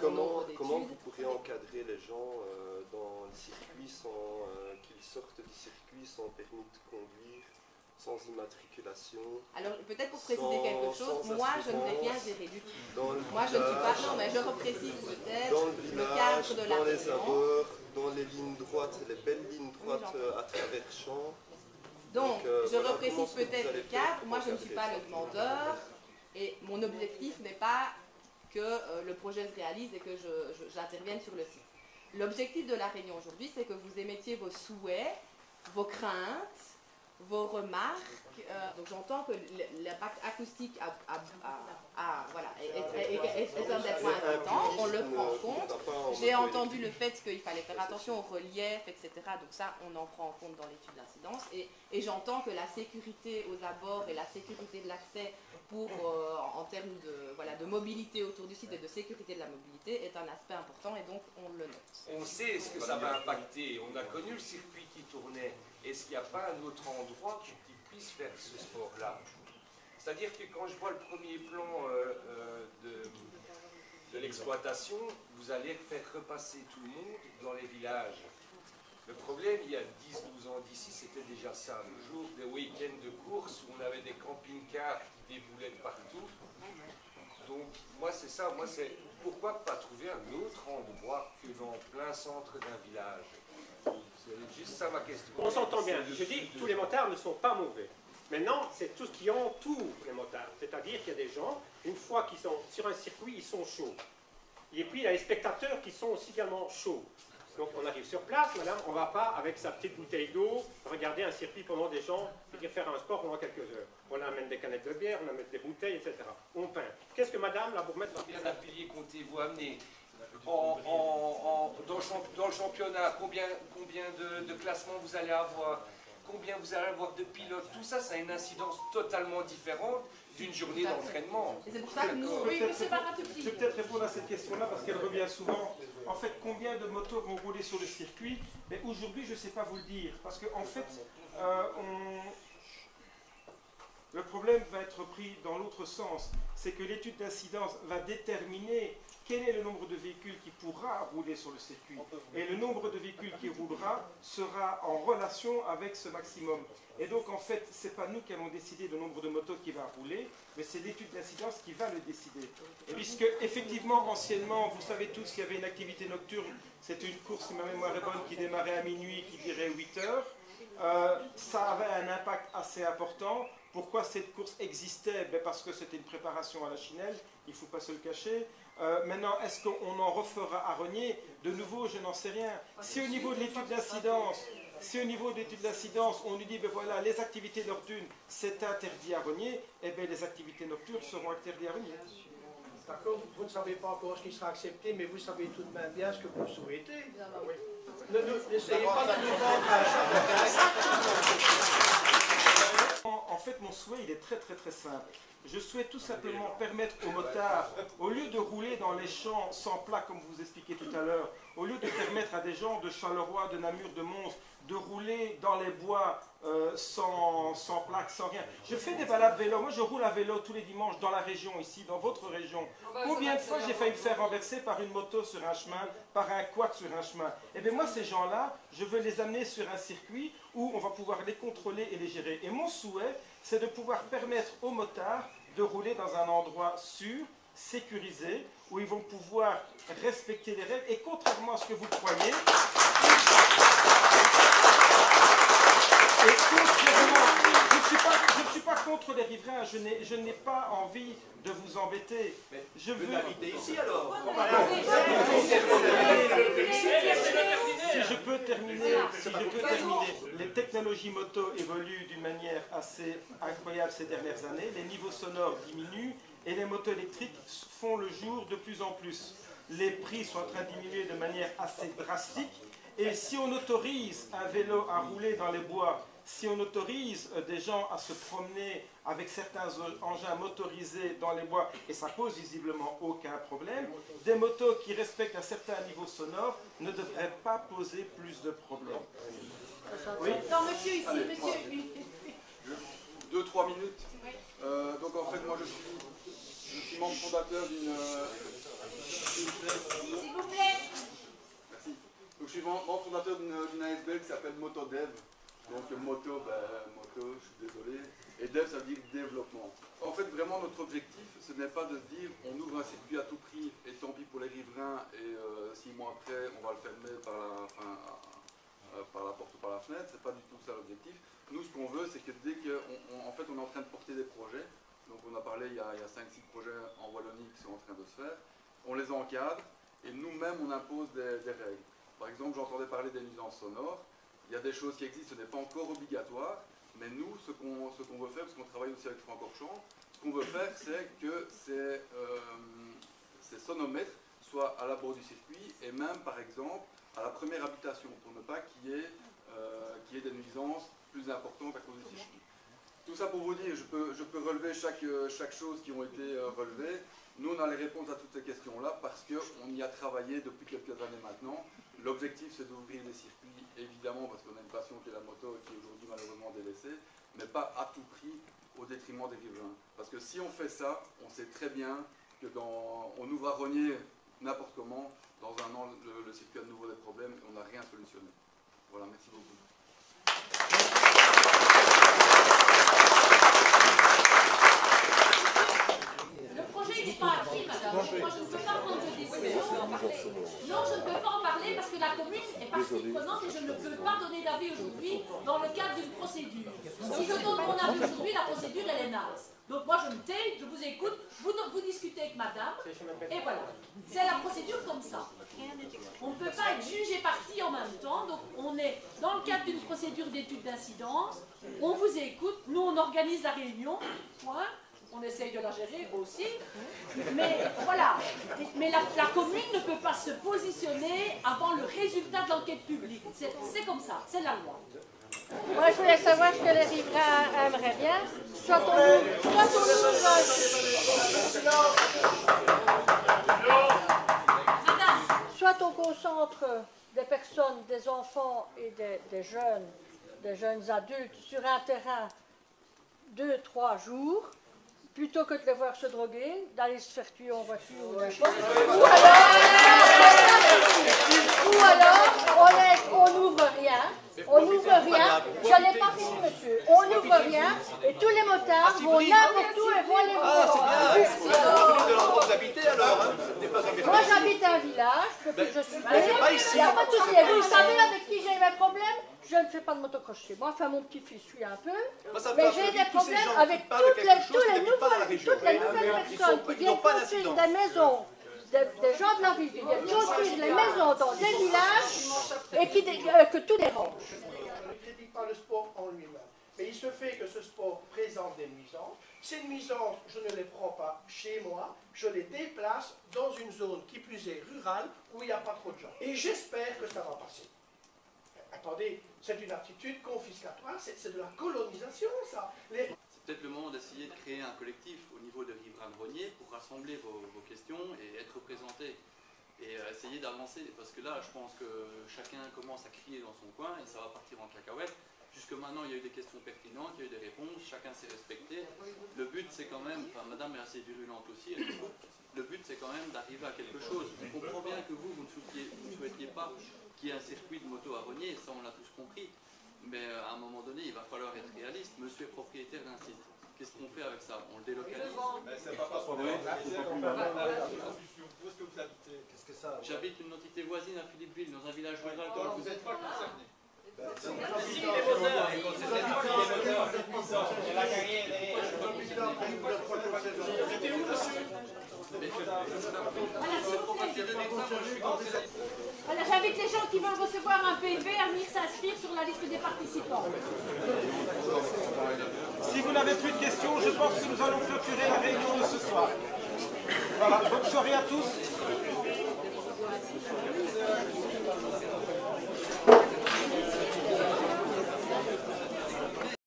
bon nombre d'études. Comment vous pourriez encadrer les gens dans le circuit sans qu'ils sortent du circuit sans permis de conduire, sans immatriculation? Alors peut-être pour préciser quelque chose, moi je ne vais rien gérer du tout. Moi je ne suis pas... Non mais je reprécise peut-être le cadre de la dans les réunion. abords, dans les lignes droites, les belles lignes droites à travers champs. Donc je voilà, reprécise peut-être le cadre. Moi je ne suis pas le demandeur et mon objectif n'est pas que le projet se réalise et que j'intervienne sur le site. L'objectif de la réunion aujourd'hui, c'est que vous émettiez vos souhaits, vos craintes, vos remarques. Donc j'entends que l'impact acoustique est un des points importants, on le prend en compte. J'ai entendu le fait qu'il fallait faire attention au relief, etc. Donc ça, on en prend en compte dans l'étude d'incidence. Et j'entends que la sécurité aux abords et la sécurité de l'accès en termes de mobilité autour du site et de sécurité de la mobilité est un aspect important et donc on le note. On sait ce que ça va impacter. On a connu le circuit qui tournait. Est-ce qu'il n'y a pas un autre endroit qui puisse faire ce sport-là? C'est-à-dire que quand je vois le premier plan de l'exploitation, vous allez faire repasser tout le monde dans les villages. Le problème, il y a 10-12 ans d'ici, c'était déjà ça. Le jour des week-ends de course, où on avait des camping-cars qui déboulaient de partout. Donc, moi, c'est ça. Moi, c'est pourquoi pas trouver un autre endroit que dans plein centre d'un village? C'est juste ça ma question. On s'entend bien. Je dis que tous les motards ne sont pas mauvais. Maintenant, c'est tout ce qui entoure les motards. C'est-à-dire qu'il y a des gens, une fois qu'ils sont sur un circuit, ils sont chauds. Et puis, il y a les spectateurs qui sont aussi également chauds. Donc, on arrive sur place, madame, on ne va pas, avec sa petite bouteille d'eau, regarder un circuit pendant des gens, c'est-à-dire faire un sport pendant quelques heures. On amène des canettes de bière, on amène des bouteilles, etc. On peint. Qu'est-ce que madame, la bourgmestre, va faire? Combien d'affiliés comptez-vous amener dans le championnat? Combien de classements vous allez avoir? Combien vous allez avoir de pilotes? Tout ça, ça a une incidence totalement différente d'une journée d'entraînement. Et c'est pour ça que nous... Oui, monsieur Baratucci. Je vais peut-être répondre à cette question-là parce qu'elle revient souvent. En fait, combien de motos vont rouler sur le circuit? Mais aujourd'hui, je ne sais pas vous le dire. Parce qu'en fait, le problème va être pris dans l'autre sens. C'est que l'étude d'incidence va déterminer quel est le nombre de véhicules qui pourra rouler sur le circuit. Et le nombre de véhicules qui roulera sera en relation avec ce maximum. Et donc, en fait, ce n'est pas nous qui allons décider le nombre de motos qui va rouler, mais c'est l'étude d'incidence qui va le décider. Puisque, effectivement, anciennement, vous savez tous qu'il y avait une activité nocturne. C'était une course, si ma mémoire est bonne, qui démarrait à minuit, qui durait 8 heures. Ça avait un impact assez important. Pourquoi cette course existait? Parce que c'était une préparation à la chinelle, il ne faut pas se le cacher. Maintenant, est-ce qu'on en refera à Rogner? De nouveau, je n'en sais rien. Si au niveau de l'étude d'incidence, on nous dit, ben voilà, les activités nocturnes, c'est interdit à Rogner, eh bien les activités nocturnes seront interdites à Rogner. D'accord, vous ne savez pas encore ce qui sera accepté, mais vous savez tout de même bien ce que vous souhaitez. N'essayez pas de nous vendre En fait, mon souhait, il est très simple. Je souhaite tout simplement permettre aux motards, au lieu de rouler dans les champs sans plaque, comme vous expliquiez tout à l'heure, au lieu de permettre à des gens de Charleroi, de Namur, de Mons, de rouler dans les bois sans plaque, sans rien. Je fais des balades vélo. Moi, je roule à vélo tous les dimanches dans la région ici, dans votre région. Combien de fois j'ai failli me faire renverser par une moto sur un chemin, par un quad sur un chemin? Eh bien, moi, ces gens-là, je veux les amener sur un circuit où on va pouvoir les contrôler et les gérer. Et mon souhait, c'est de pouvoir permettre aux motards de rouler dans un endroit sûr, sécurisé, où ils vont pouvoir respecter les règles. Et contrairement à ce que vous croyez, je ne suis pas contre les riverains, je n'ai pas envie de vous embêter. Mais je veux l'inviter ici alors. Si je peux terminer, les technologies moto évoluent d'une manière assez incroyable ces dernières années, les niveaux sonores diminuent et les motos électriques font le jour de plus en plus. Les prix sont en train de diminuer de manière assez drastique et si on autorise un vélo à rouler dans les bois, si on autorise des gens à se promener avec certains engins motorisés dans les bois, et ça pose visiblement aucun problème, des motos qui respectent un certain niveau sonore ne devraient pas poser plus de problèmes. Oui. Non, monsieur, ici, monsieur. 2-3 minutes. Donc en fait, moi je suis membre fondateur d'une S'il vous plaît. Merci. Donc, je suis membre fondateur d'une ASBL qui s'appelle MotoDev. Donc moto, moto, je suis désolé. Et dev, ça veut dire développement. En fait, vraiment, notre objectif, ce n'est pas de se dire on ouvre un circuit à tout prix et tant pis pour les riverains et 6 mois après, on va le fermer par la porte ou par la fenêtre. C'est pas du tout ça l'objectif. Nous, ce qu'on veut, c'est que dès qu'on fait, on est en train de porter des projets. Donc on a parlé, il y a 5-6 projets en Wallonie qui sont en train de se faire. On les encadre et nous-mêmes, on impose des règles. Par exemple, j'entendais parler des nuisances sonores. Il y a des choses qui existent, ce n'est pas encore obligatoire, mais nous, ce qu'on veut faire, parce qu'on travaille aussi avec Francorchamps, ce qu'on veut faire, c'est que ces sonomètres soient à l'abord du circuit, et même, par exemple, à la première habitation, pour ne pas qu'il y ait des nuisances plus importantes à cause du circuit. Tout ça pour vous dire, je peux relever chaque chose qui ont été relevées. Nous, on a les réponses à toutes ces questions-là, parce qu'on y a travaillé depuis quelques années maintenant. L'objectif, c'est d'ouvrir les circuits, évidemment, parce qu'on a une passion qui est la moto et qui est aujourd'hui malheureusement délaissée, mais pas à tout prix au détriment des riverains. Parce que si on fait ça, on sait très bien que on ouvre à Rogner n'importe comment, dans un an, le circuit a de nouveau des problèmes et on n'a rien solutionné. Voilà, merci beaucoup. Le projet, il n'est pas acquis, madame. Moi, je ne peux pas prendre de décision. Non, je ne peux pas en parler parce que la commune est partie prenante et je ne peux pas donner d'avis aujourd'hui dans le cadre d'une procédure. Si je donne mon avis aujourd'hui, la procédure, elle est naze. Donc moi, je me tais, je vous écoute, vous discutez avec madame, et voilà. C'est la procédure comme ça. On ne peut pas être juge et partie en même temps, donc on est dans le cadre d'une procédure d'étude d'incidence, on vous écoute, nous on organise la réunion, point. On essaye de la gérer aussi, mais voilà. Mais la commune ne peut pas se positionner avant le résultat de l'enquête publique. C'est comme ça, c'est la loi. Moi, je voulais savoir ce que les riverains aimeraient bien. Soit on concentre des personnes, des enfants et des jeunes adultes sur un terrain 2-3 jours, plutôt que de les voir se droguer, d'aller se faire tuer en voiture ou alors on n'ouvre rien. On n'ouvre rien. Je n'ai pas fini, monsieur. On n'ouvre rien et tous les motards vont n'importe où et vont les voir. Moi, j'habite un village, depuis que je suis né. Il n'y a pas de souci. Vous savez avec qui j'ai mes problèmes? Je ne fais pas de motocross chez moi. Enfin, mon petit-fils suit un peu. Mais j'ai des problèmes avec toutes les nouvelles personnes qui viennent construire des maisons. Des gens de la ville qui viennent construire les maisons dans des villages et que tout dérange. Je ne critique pas le sport en lui-même, mais il se fait que ce sport présente des nuisances. Ces nuisances, je ne les prends pas chez moi, je les déplace dans une zone qui plus est rurale où il n'y a pas trop de gens. Et j'espère que ça va passer. Attendez, c'est une attitude confiscatoire, c'est de la colonisation, ça. C'est peut-être le moment d'essayer de créer un collectif au niveau de riverains de Rogner pour rassembler vos questions et être représentés et essayer d'avancer. Parce que là, je pense que chacun commence à crier dans son coin et ça va partir en cacahuète. Jusque maintenant, il y a eu des questions pertinentes, il y a eu des réponses, chacun s'est respecté. Le but, c'est quand même, enfin, madame est assez virulente aussi, le but, c'est quand même d'arriver à quelque chose. On comprend bien que vous ne souhaitiez pas qu'il y ait un circuit de moto à Rogner, ça on l'a tous compris. Mais à un moment donné, il va falloir être réaliste. Monsieur est propriétaire d'un site. Qu'est-ce qu'on fait avec ça? On le délocalise? C'est pas problème. Où est-ce que vous habitez? Qu'est-ce que ça? J'habite une entité voisine à Philippeville, dans un village rural. Vous n'êtes pas concerné. Si, les moteurs. La carrière Voilà, j'invite les gens qui veulent recevoir un PV à venir s'inscrire sur la liste des participants. Si vous n'avez plus de questions, je pense que nous allons clôturer la réunion de ce soir. Voilà, bonne soirée à tous.